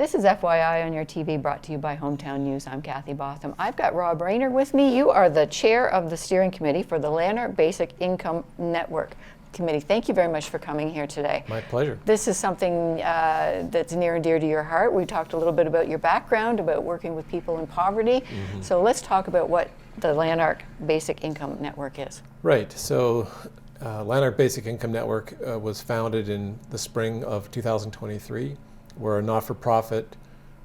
This is FYI on your TV, brought to you by Hometown News. I'm Kathy Botham. I've got Rob Rayner with me. You are the chair of the steering committee for the Lanark Basic Income Network Committee. Thank you very much for coming here today. My pleasure. This is something that's near and dear to your heart. We talked a little bit about your background, about working with people in poverty. Mm-hmm. So let's talk about what the Lanark Basic Income Network is. Right. So Lanark Basic Income Network was founded in the spring of 2023. We're a not-for-profit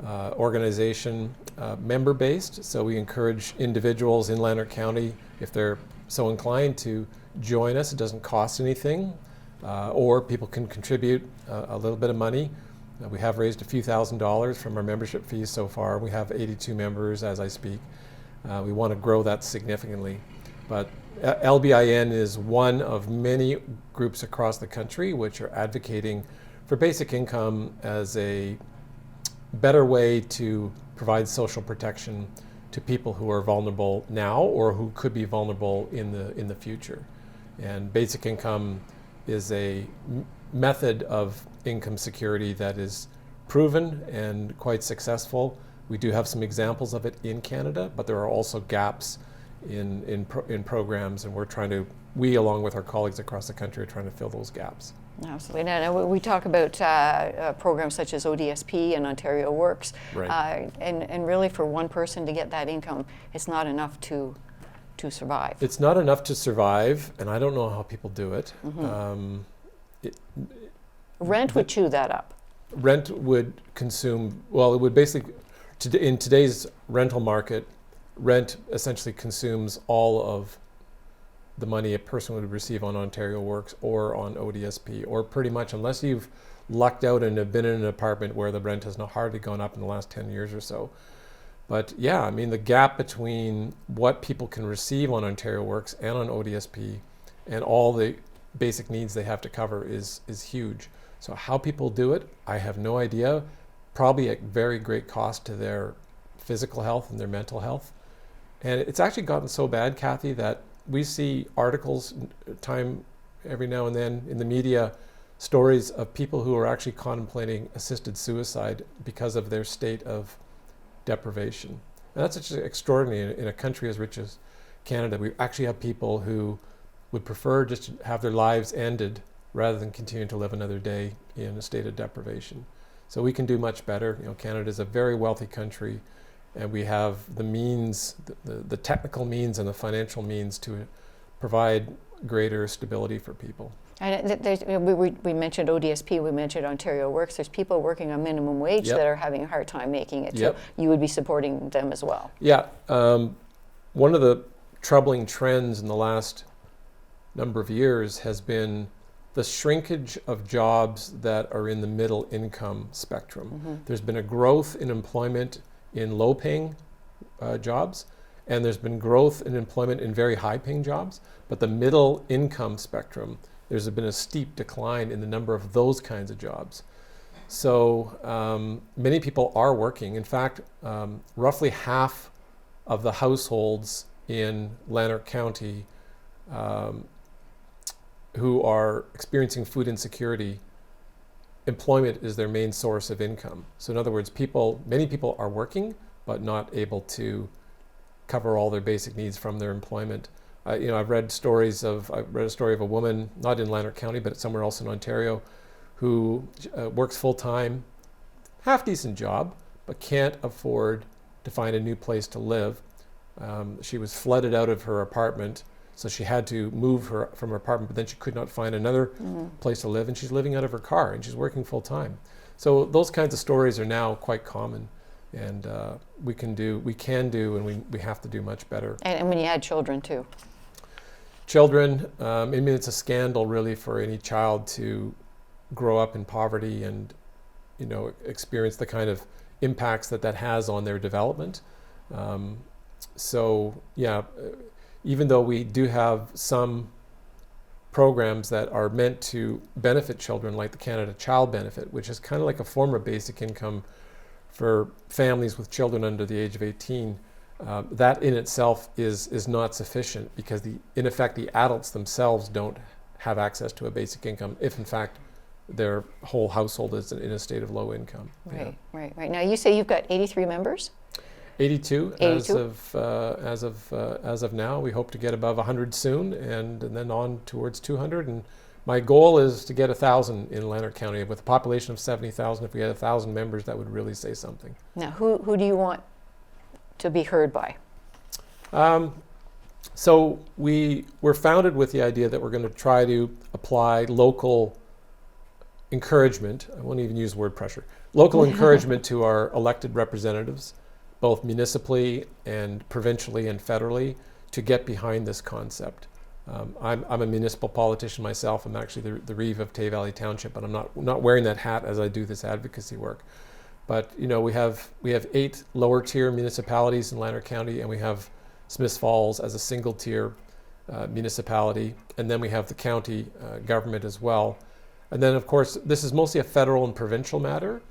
organization, member-based, so we encourage individuals in Lanark County, if they're so inclined, to join us. It doesn't cost anything, or people can contribute a little bit of money. We have raised a few $1,000s from our membership fees so far. We have 82 members as I speak. We want to grow that significantly. But LBIN is one of many groups across the country which are advocating for basic income as a better way to provide social protection to people who are vulnerable now or who could be vulnerable in the future. And basic income is a method of income security that is proven and quite successful. We do have some examples of it in Canada, but there are also gaps in programs, and we along with our colleagues across the country are trying to fill those gaps. Absolutely. Now, we talk about programs such as ODSP and Ontario Works, right. And really for one person to get that income, it's not enough to survive. It's not enough to survive, and I don't know how people do it. Mm-hmm. Rent would chew that up. Rent would consume, well, it would basically, in today's rental market, rent essentially consumes all of the money a person would receive on Ontario Works or on ODSP, or pretty much, unless you've lucked out and have been in an apartment where the rent has hardly gone up in the last 10 years or so. But yeah, I mean, the gap between what people can receive on Ontario Works and on ODSP and all the basic needs they have to cover is huge. So how people do it, I have no idea. Probably at very great cost to their physical health and their mental health. And it's actually gotten so bad, Kathy, that we see articles every now and then in the media, stories of people who are actually contemplating assisted suicide because of their state of deprivation. And that's just extraordinary in a country as rich as Canada. We actually have people who would prefer just to have their lives ended rather than continue to live another day in a state of deprivation. So we can do much better. You know, Canada is a very wealthy country, and we have the means, the technical means and the financial means to provide greater stability for people. And we mentioned ODSP, we mentioned Ontario Works. There's people working on minimum wage Yep. that are having a hard time making it. Yep. So you would be supporting them as well. Yeah. One of the troubling trends in the last number of years has been the shrinkage of jobs that are in the middle income spectrum. Mm-hmm. There's been a growth in employment in low-paying jobs, and there's been growth in employment in very high-paying jobs, but the middle income spectrum, there's been a steep decline in the number of those kinds of jobs. So many people are working. In fact, roughly half of the households in Lanark County who are experiencing food insecurity, employment is their main source of income. So in other words, many people are working, but not able to cover all their basic needs from their employment. I've read a story of a woman, not in Lanark County, but somewhere else in Ontario, who works full-time, half-decent job, but can't afford to find a new place to live. She was flooded out of her apartment, so she had to move from her apartment, but then she could not find another place to live, and she's living out of her car, and she's working full-time. So those kinds of stories are now quite common, and we can do, and we have to do much better. And when you had children too. Children, I mean, it's a scandal really for any child to grow up in poverty and, experience the kind of impacts that has on their development. So yeah, even though we do have some programs that are meant to benefit children, like the Canada Child Benefit, which is kind of like a form of basic income for families with children under the age of 18, that in itself is not sufficient, because in effect the adults themselves don't have access to a basic income if in fact their whole household is in a state of low income. Right, right. Now you say you've got 83 members? 82, 82? as of now. We hope to get above 100 soon, and then on towards 200. And my goal is to get 1,000 in Lanark County. With a population of 70,000, if we had 1,000 members, that would really say something. Now, who do you want to be heard by? So we were founded with the idea that we're going to try to apply local encouragement. I won't even use the word pressure. Local encouragement to our elected representatives, both municipally and provincially and federally, to get behind this concept. I'm a municipal politician myself. I'm actually the Reeve of Tay Valley Township, but I'm not wearing that hat as I do this advocacy work. But we have 8 lower tier municipalities in Lanark County, and we have Smiths Falls as a single tier municipality, and then we have the county government as well. And then of course this is mostly a federal and provincial matter.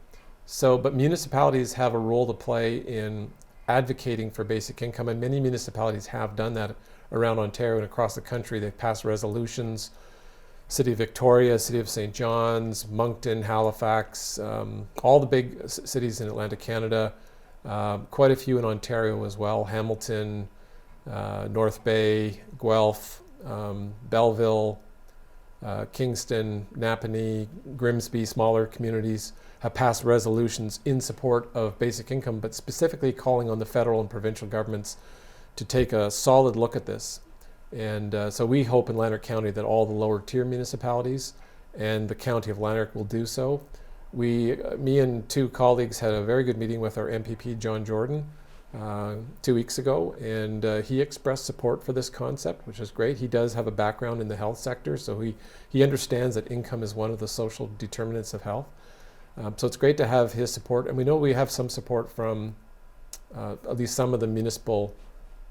But municipalities have a role to play in advocating for basic income, and many municipalities have done that around Ontario and across the country. They've passed resolutions. City of Victoria, City of St. John's, Moncton, Halifax, all the big cities in Atlantic Canada, quite a few in Ontario as well, Hamilton, North Bay, Guelph, Belleville, Kingston, Napanee, Grimsby, smaller communities have passed resolutions in support of basic income, but specifically calling on the federal and provincial governments to take a solid look at this. And so we hope in Lanark County that all the lower tier municipalities and the County of Lanark will do so. Me and 2 colleagues had a very good meeting with our MPP, John Jordan, 2 weeks ago, and he expressed support for this concept, which is great. He does have a background in the health sector, so he understands that income is one of the social determinants of health. So it's great to have his support, and we know we have some support from at least some of the municipal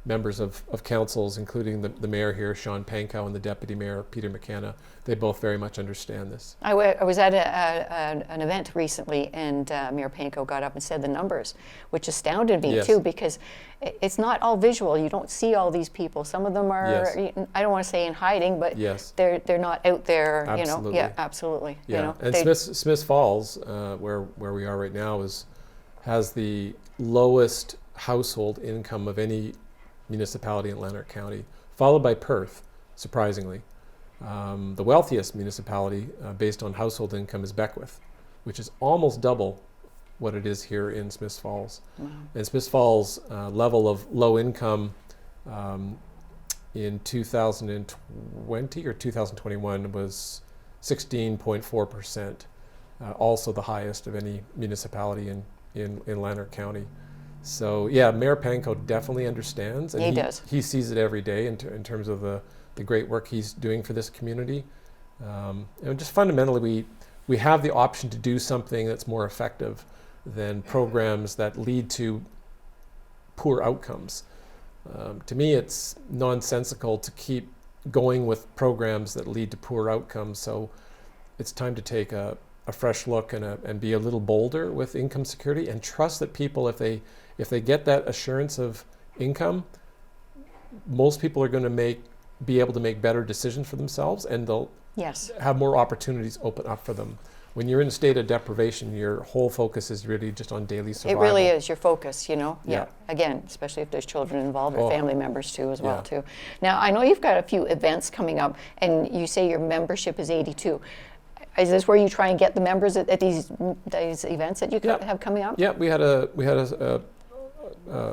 members of councils, including the mayor here, Sean Pankow, and the deputy mayor, Peter McKenna. They both very much understand this. I was at an event recently, and Mayor Pankow got up and said the numbers, which astounded me Yes. too, because it's not all visual. You don't see all these people. Some of them are, Yes. I don't want to say in hiding, but Yes. they're not out there. Absolutely. Yeah, absolutely. Yeah, and Smiths Falls, where we are right now, has the lowest household income of any municipality in Lanark County, followed by Perth, surprisingly. The wealthiest municipality based on household income is Beckwith, which is almost double what it is here in Smiths Falls. Wow. And Smiths Falls' level of low income in 2020 or 2021 was 16.4%, also the highest of any municipality in Lanark County. So yeah, Mayor Pankow definitely understands, and He does. He sees it every day in terms of the great work he's doing for this community. And just fundamentally, we have the option to do something that's more effective than programs that lead to poor outcomes. To me, it's nonsensical to keep going with programs that lead to poor outcomes. So it's time to take a fresh look and be a little bolder with income security, and trust that people, if they get that assurance of income, most people are going to be able to make better decisions for themselves, and they'll Yes. have more opportunities open up for them. When you're in a state of deprivation, your whole focus is really just on daily survival. It really is your focus, Yeah. Again, especially if there's children involved or Oh. family members too, as well Yeah. too. Now, I know you've got a few events coming up, and you say your membership is 82. Is this where you try and get the members at these events that you Yeah. have coming up? Yeah, we had a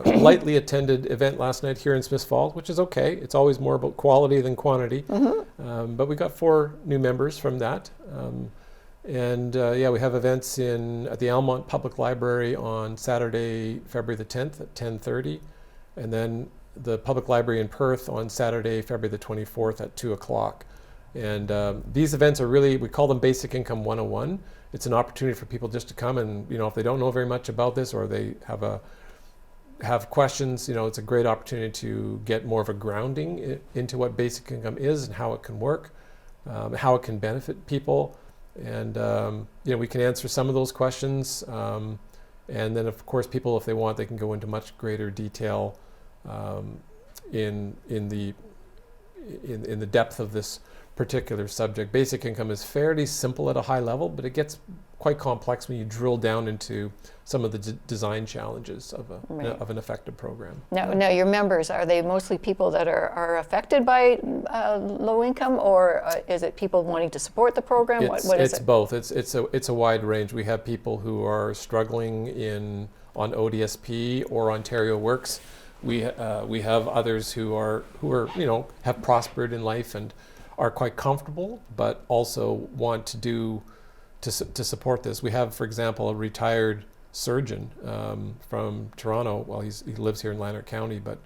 lightly attended event last night here in Smiths Falls, which is okay. It's always more about quality than quantity. Mm-hmm. But we got 4 new members from that. We have events at the Almont Public Library on Saturday, February the 10th at 10:30, and then the Public Library in Perth on Saturday, February the 24th at 2 o'clock. And these events are really, we call them Basic Income 101. It's an opportunity for people just to come and, if they don't know very much about this, or they have questions, it's a great opportunity to get more of a grounding into what basic income is and how it can work, how it can benefit people. And, we can answer some of those questions. And then, of course, people, if they want, they can go into much greater detail in the depth of this particular subject. Basic income is fairly simple at a high level, but it gets quite complex when you drill down into some of the design challenges of an effective program. Now, your members, are they mostly people that are affected by low income, or is it people wanting to support the program? What is it? It's both. It's a wide range. We have people who are struggling on ODSP or Ontario Works. We have others who are have prospered in life and are quite comfortable, but also want to support this. We have, for example, a retired surgeon from Toronto. Well, he lives here in Lanark County, but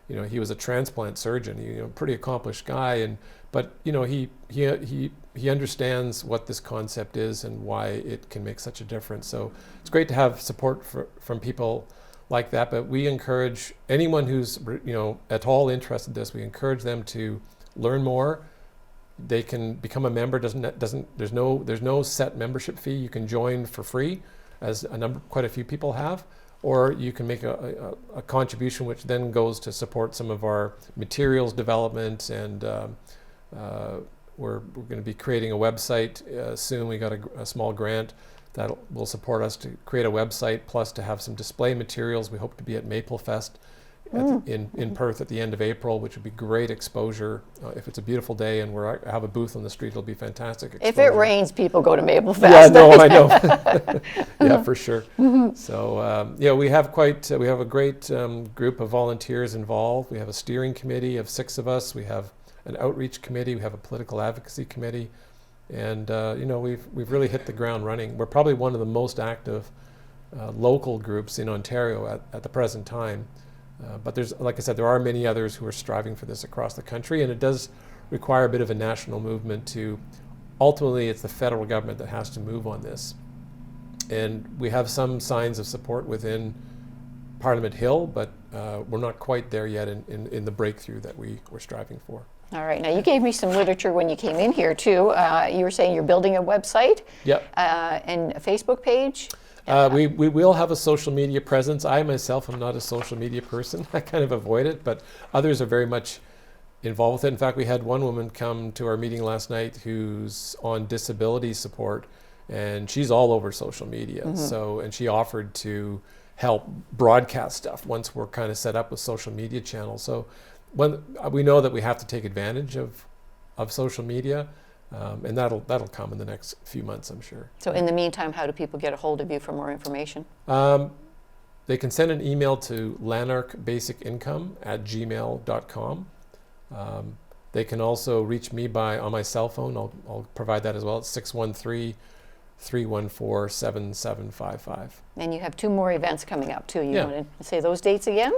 he was a transplant surgeon. Pretty accomplished guy, but he understands what this concept is and why it can make such a difference. So it's great to have support from people like that. But we encourage anyone who's at all interested in this. We encourage them to learn more. They can become a member. There's no set membership fee. You can join for free, as quite a few people have, or you can make a contribution, which then goes to support some of our materials development. And we're going to be creating a website soon. We got a small grant that will support us to create a website, plus to have some display materials. We hope to be at Maple Fest in Perth at the end of April, which would be great exposure. If it's a beautiful day and we have a booth on the street, it'll be fantastic exposure. If it rains, people go to Maple Fest. Yeah, no, I know. Yeah, for sure. So we have a great group of volunteers involved. We have a steering committee of 6 of us. We have an outreach committee. We have a political advocacy committee, and we've really hit the ground running. We're probably one of the most active local groups in Ontario at the present time. But there's, like I said, there are many others who are striving for this across the country, and it does require a bit of a national movement to, ultimately it's the federal government that has to move on this. And we have some signs of support within Parliament Hill, but we're not quite there yet in the breakthrough that we're striving for. All right, now you gave me some literature when you came in here too. You were saying you're building a website. Yep. And a Facebook page. We will have a social media presence. I myself am not a social media person. I kind of avoid it, but others are very much involved with it. In fact, we had one woman come to our meeting last night who's on disability support, and she's all over social media. And she offered to help broadcast stuff once we're kind of set up with social media channels. So when we know that we have to take advantage of social media. And that'll come in the next few months, I'm sure. So in the meantime, how do people get a hold of you for more information? They can send an email to lanarkbasicincome@gmail.com. They can also reach me on my cell phone. I'll provide that as well. It's 613-314-7755. And you have 2 more events coming up too. Yeah. Want to say those dates again?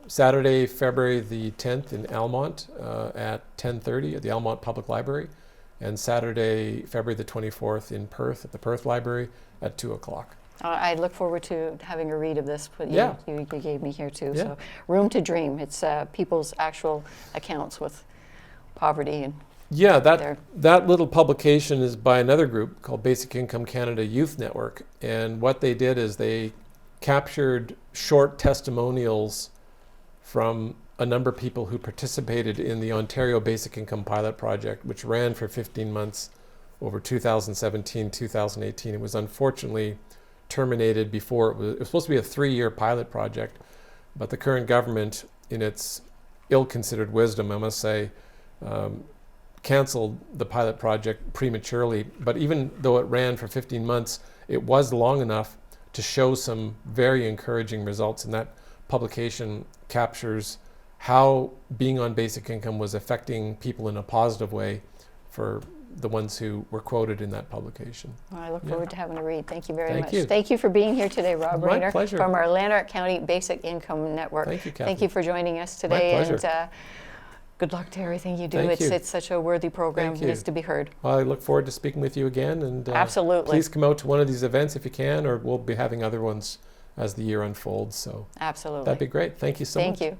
Saturday, February the 10th in Almont at 10:30 at the Almont Public Library, and Saturday, February the 24th in Perth at the Perth Library at 2 o'clock. I look forward to having a read of this. Yeah. You gave me here too. Yeah. So Room to Dream. It's people's actual accounts with poverty and. Yeah, that little publication is by another group called Basic Income Canada Youth Network, and what they did is they captured short testimonials from a number of people who participated in the Ontario Basic Income Pilot Project, which ran for 15 months over 2017-2018. It was unfortunately terminated before it was supposed to be a 3-year pilot project, but the current government, in its ill-considered wisdom, I must say, canceled the pilot project prematurely. But even though it ran for 15 months, it was long enough to show some very encouraging results, and that publication captures how being on basic income was affecting people in a positive way for the ones who were quoted in that publication. Well, I look forward to having a read. Thank you very much. Thank you. Thank you for being here today, Rob My Rayner pleasure. from our Lanark County Basic Income Network. Thank you, Kathy. Thank you for joining us today. My pleasure. And good luck to everything you do. Thank you. It's such a worthy program. Thank It you. needs to be heard. Well, I look forward to speaking with you again, and Absolutely. please come out to one of these events if you can, or we'll be having other ones as the year unfolds. So Absolutely. that'd be great. Thank you so much. Thank you.